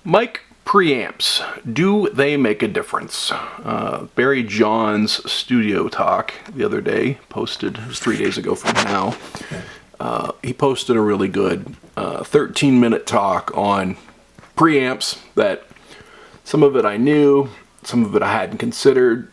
Mic preamps, do they make a difference? Barry Johns Studio Talk the other day posted, it was 3 days ago from now, he posted a really good 13-minute talk on preamps that some of it I knew, some of it I hadn't considered,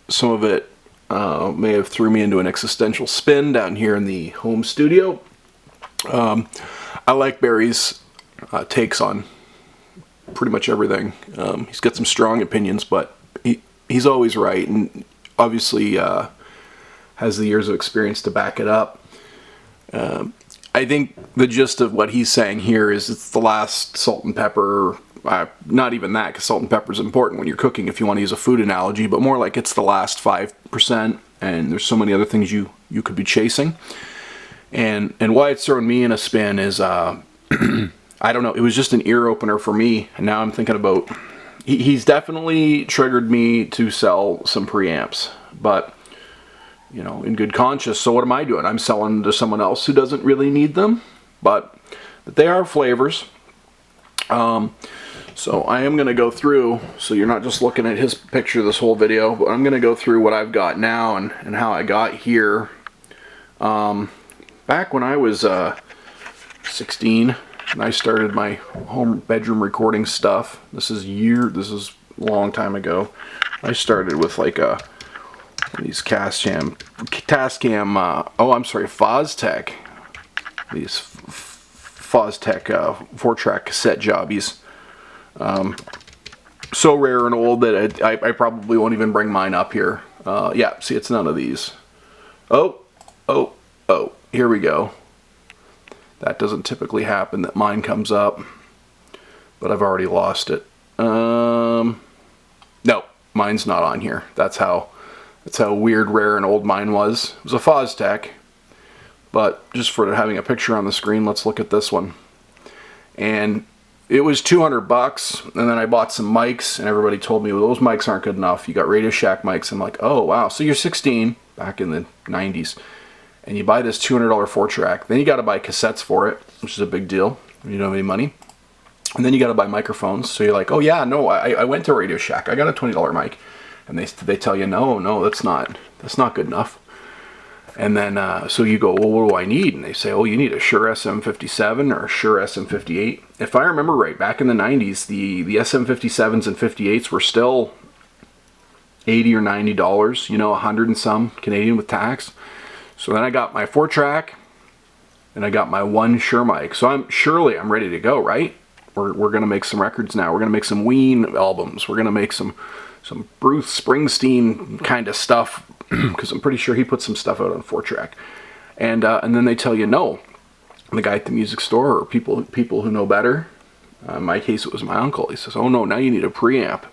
some of it may have threw me into an existential spin down here in the home studio. I like Barry's takes on pretty much everything. He's got some strong opinions, but he's always right, and obviously has the years of experience to back it up. I think the gist of what he's saying here is it's the last salt and pepper, not even that, because salt and pepper is important when you're cooking if you want to use a food analogy, but more like it's the last 5%, and there's so many other things you could be chasing. And why it's throwing me in a spin is I don't know, it was just an ear opener for me, and now I'm thinking about, he's definitely triggered me to sell some preamps, but, you know, in good conscience, so what am I doing? I'm selling to someone else who doesn't really need them, but they are flavors. So I am going to go through, so you're not just looking at his picture this whole video, but I'm going to go through what I've got now and how I got here. Back when I was 16, and I started my home bedroom recording stuff. This is a long time ago. I started with like these Foztech, these Foztech 4-track cassette jobbies. So rare and old that I probably won't even bring mine up here. Yeah, see, it's none of these. Oh, here we go. That doesn't typically happen, that mine comes up, but I've already lost it. No, mine's not on here. That's how weird, rare, and old mine was. It was a Foztech, but just for having a picture on the screen, let's look at this one. And it was $200, and then I bought some mics, and everybody told me, well, those mics aren't good enough. You got Radio Shack mics. I'm like, oh wow. So you're 16 back in the 90s. And you buy this $200 4-track, then you got to buy cassettes for it, which is a big deal when you don't have any money. And then you got to buy microphones. So you're like, oh yeah, no, I went to Radio Shack, I got a $20 mic, and they tell you, no, that's not good enough. And then so you go, well, what do I need? And they say, oh, you need a Shure SM57 or a Shure SM58. If I remember right, back in the 90s, the SM57s and 58s were still $80 or $90, you know, 100 and some Canadian with tax. So then I got my 4-track, and I got my one Shure mic. So I'm ready to go, right? We're going to make some records now. We're going to make some Ween albums. We're going to make some Bruce Springsteen kind of stuff, because I'm pretty sure he put some stuff out on 4-track. And then they tell you no. The guy at the music store, or people who know better, in my case it was my uncle, he says, oh no, now you need a preamp.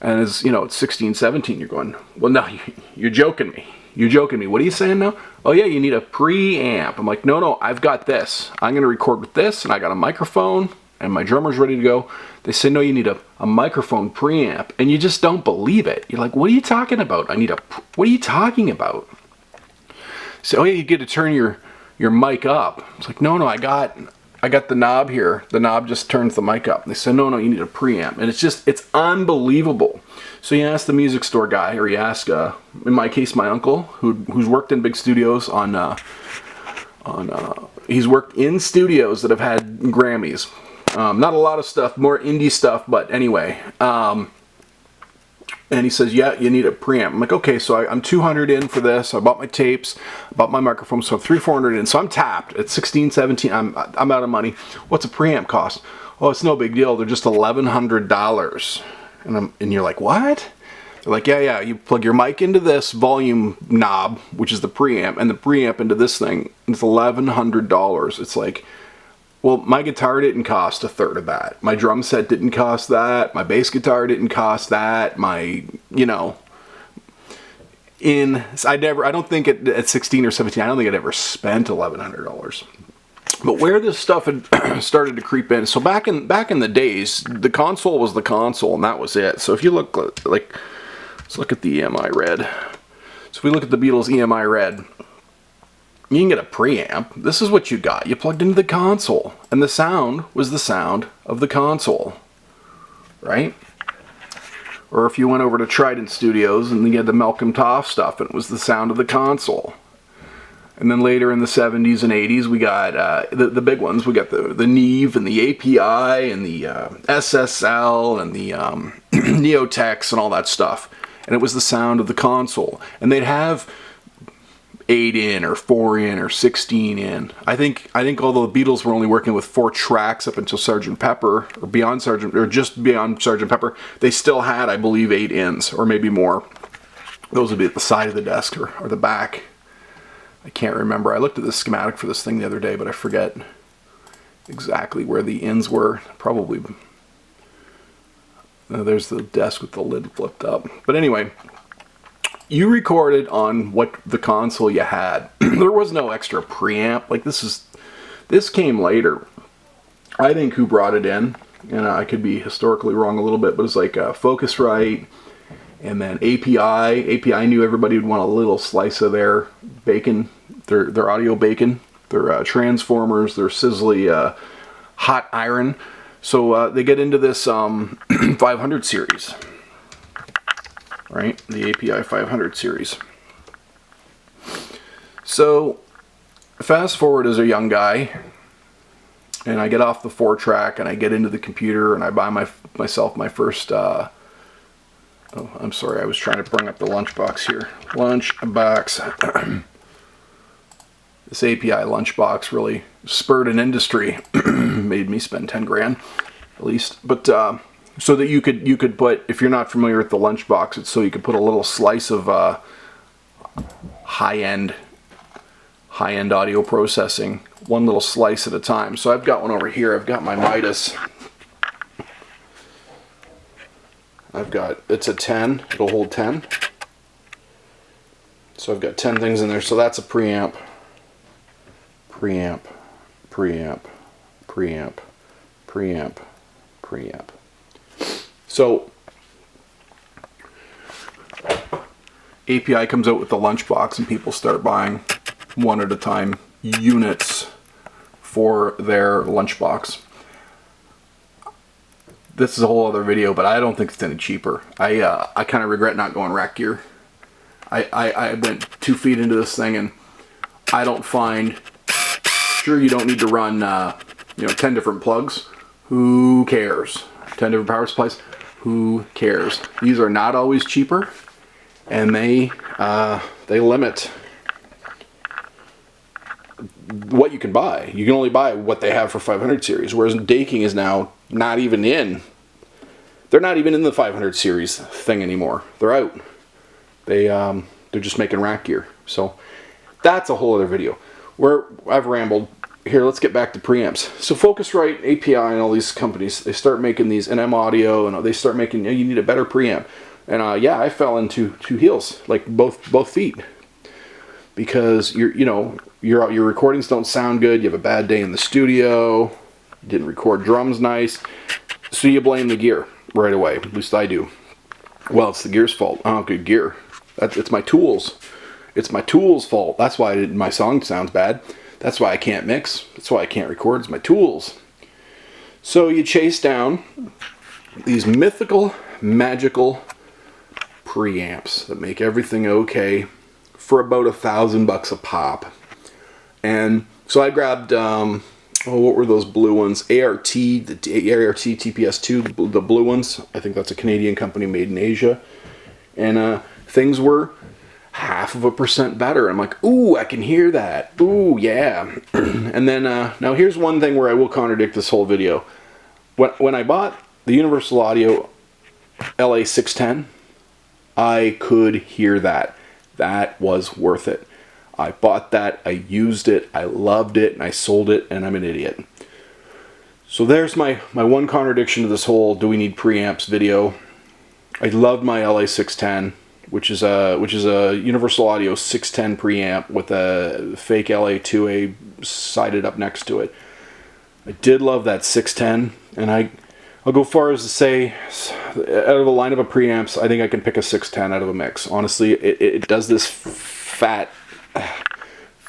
And as you know, it's 16, 17, you're going, well, no, you're joking me. You're joking me. What are you saying now? Oh yeah, you need a preamp. I'm like, no, I've got this. I'm going to record with this, and I got a microphone, and my drummer's ready to go. They say, no, you need a microphone preamp, and you just don't believe it. You're like, what are you talking about? What are you talking about? So, oh yeah, you get to turn your mic up. It's like, no, I got the knob here. The knob just turns the mic up. And they said, no, you need a preamp. And it's unbelievable. So you ask the music store guy, or you ask, in my case, my uncle, who's worked in big studios he's worked in studios that have had Grammys. Not a lot of stuff, more indie stuff, but anyway. And he says, yeah, you need a preamp. I'm like, okay, so I'm $200 in for this. I bought my tapes, I bought my microphone, so I'm $300-$400 in. So I'm tapped at 16, 17. I'm out of money. What's a preamp cost? Oh, it's no big deal. They're just $1,100. And you're like, what? They're like, yeah, you plug your mic into this volume knob, which is the preamp, and the preamp into this thing. It's $1,100. It's like, well, my guitar didn't cost a third of that. My drum set didn't cost that. My bass guitar didn't cost that. I don't think at 16 or 17, I don't think I'd ever spent $1,100. But where this stuff had started to creep in, so back in the days, the console was the console, and that was it. So if you look, let's look at the EMI Red. So if we look at the Beatles EMI Red, you can get a preamp. This is what you got. You plugged into the console, and the sound was the sound of the console, right? Or if you went over to Trident Studios and you had the Malcolm Toff stuff, and it was the sound of the console. And then later in the 70s and 80s, we got the big ones. We got the Neve and the API and the SSL and the Neotex and all that stuff. And it was the sound of the console. And they'd have 8 in or 4 in or 16 in. I think although the Beatles were only working with 4 tracks up until Sgt. Pepper or beyond Sgt. or just beyond Sgt. Pepper, they still had, I believe, 8 ins or maybe more. Those would be at the side of the desk or the back. I can't remember. I looked at the schematic for this thing the other day, but I forget exactly where the ins were. Probably there's the desk with the lid flipped up. But anyway, you recorded on what the console you had. There was no extra preamp. Like this came later. I think who brought it in, and I could be historically wrong a little bit, but it's like Focusrite. And then API knew everybody would want a little slice of their bacon, their audio bacon, their transformers, their sizzly hot iron. So they get into this 500 series, right? The API 500 series. So fast forward as a young guy, and I get off the 4-track and I get into the computer and I buy myself my first... Oh, I'm sorry, I was trying to bring up the lunchbox here. Lunchbox. This API lunchbox really spurred an industry. Made me spend 10 grand, at least. But so that you could put, if you're not familiar with the lunchbox, it's so you could put a little slice of high-end audio processing, one little slice at a time. So I've got one over here. I've got my Midas. It's a 10, it'll hold 10. So I've got 10 things in there, so that's a preamp. So API comes out with the lunchbox and people start buying one at a time units for their lunchbox. This is a whole other video, but I don't think it's any cheaper. I kind of regret not going rack gear. I went 2 feet into this thing, and I don't find. Sure, you don't need to run 10 different plugs. Who cares? 10 different power supplies. Who cares? These are not always cheaper, and they limit what you can buy. You can only buy what they have for 500 series, whereas Daking is now not even in. They're not even in the 500 series thing anymore. They're out. They're just making rack gear. So that's a whole other video. I've rambled. Here, let's get back to preamps. So Focusrite, API, and all these companies, they start making these NM Audio, and they start making. You need a better preamp. And I fell into 2 heels, like both feet, because your recordings don't sound good. You have a bad day in the studio. You didn't record drums nice, so you blame the gear right away. At least I do. Well, it's the gear's fault. Oh, good gear. It's my tools. It's my tools' fault. That's why my song sounds bad. That's why I can't mix. That's why I can't record. It's my tools. So you chase down these mythical, magical preamps that make everything okay for about $1,000 a pop. And so I grabbed, what were those blue ones? the ART TPS2, the blue ones. I think that's a Canadian company made in Asia. And things were 0.5% better. I'm like, ooh, I can hear that. Ooh, yeah. And then, now here's one thing where I will contradict this whole video. When I bought the Universal Audio LA610, I could hear that. That was worth it. I bought that, I used it, I loved it, and I sold it, and I'm an idiot. So there's my one contradiction to this whole do we need preamps video. I loved my LA610, which is a Universal Audio 610 preamp with a fake LA2A sided up next to it. I did love that 610, and I'll go far as to say, out of a lineup of preamps, I think I can pick a 610 out of a mix. Honestly, it does this fat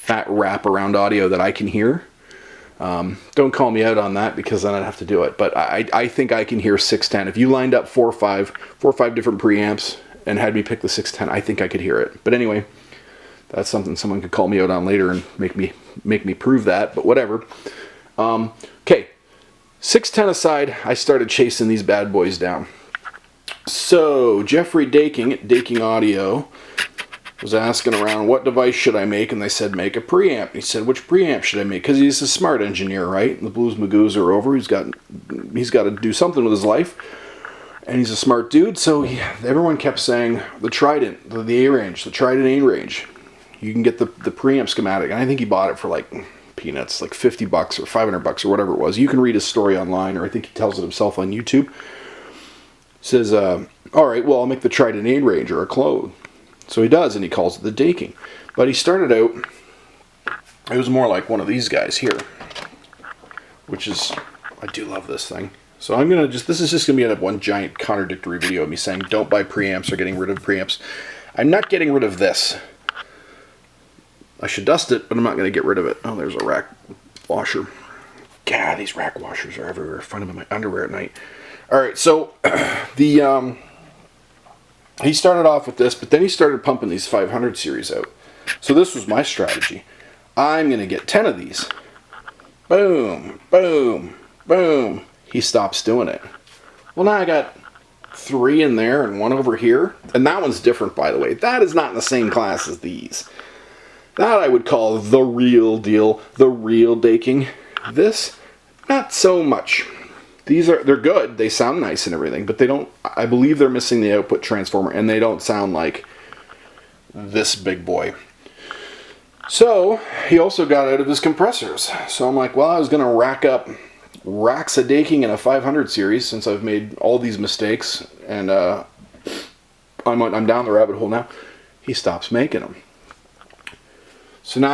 fat wraparound audio that I can hear. Don't call me out on that, because then I'd have to do it. But I think I can hear 610. If you lined up four or five different preamps and had me pick the 610, I think I could hear it. But anyway, that's something someone could call me out on later and make me prove that. But whatever. Okay, 610 aside, I started chasing these bad boys down. So Jeffrey Daking at Daking Audio was asking around, what device should I make? And they said, make a preamp. He said, which preamp should I make? Because he's a smart engineer, right? The Blues Magoos are over. He's got to do something with his life. And he's a smart dude. So everyone kept saying, the Trident, the A-Range, the Trident A-Range. You can get the preamp schematic. And I think he bought it for like peanuts, like $50 or $500 or whatever it was. You can read his story online, or I think he tells it himself on YouTube. Says, all right, well, I'll make the Trident A-Range or a clone. So he does, and he calls it the Daking. But he started out, it was more like one of these guys here, which is, I do love this thing. So I'm going to this is just going to be one giant contradictory video of me saying don't buy preamps or getting rid of preamps. I'm not getting rid of this. I should dust it, but I'm not going to get rid of it. Oh, there's a rack washer. God, these rack washers are everywhere. I find them in my underwear at night. All right, so he started off with this, but then he started pumping these 500 series out. So this was my strategy. I'm going to get 10 of these. Boom, boom, boom. He stops doing it. Well, now I got 3 in there and 1 over here. And that one's different, by the way. That is not in the same class as these. That I would call the real deal, the real Daking. This, not so much. They're good, they sound nice and everything, but they don't, I believe they're missing the output transformer, and they don't sound like this big boy. So, he also got out of his compressors. So I'm like, well, I was going to rack up racks of Daking in a 500 series, since I've made all these mistakes, and I'm down the rabbit hole now. He stops making them. So now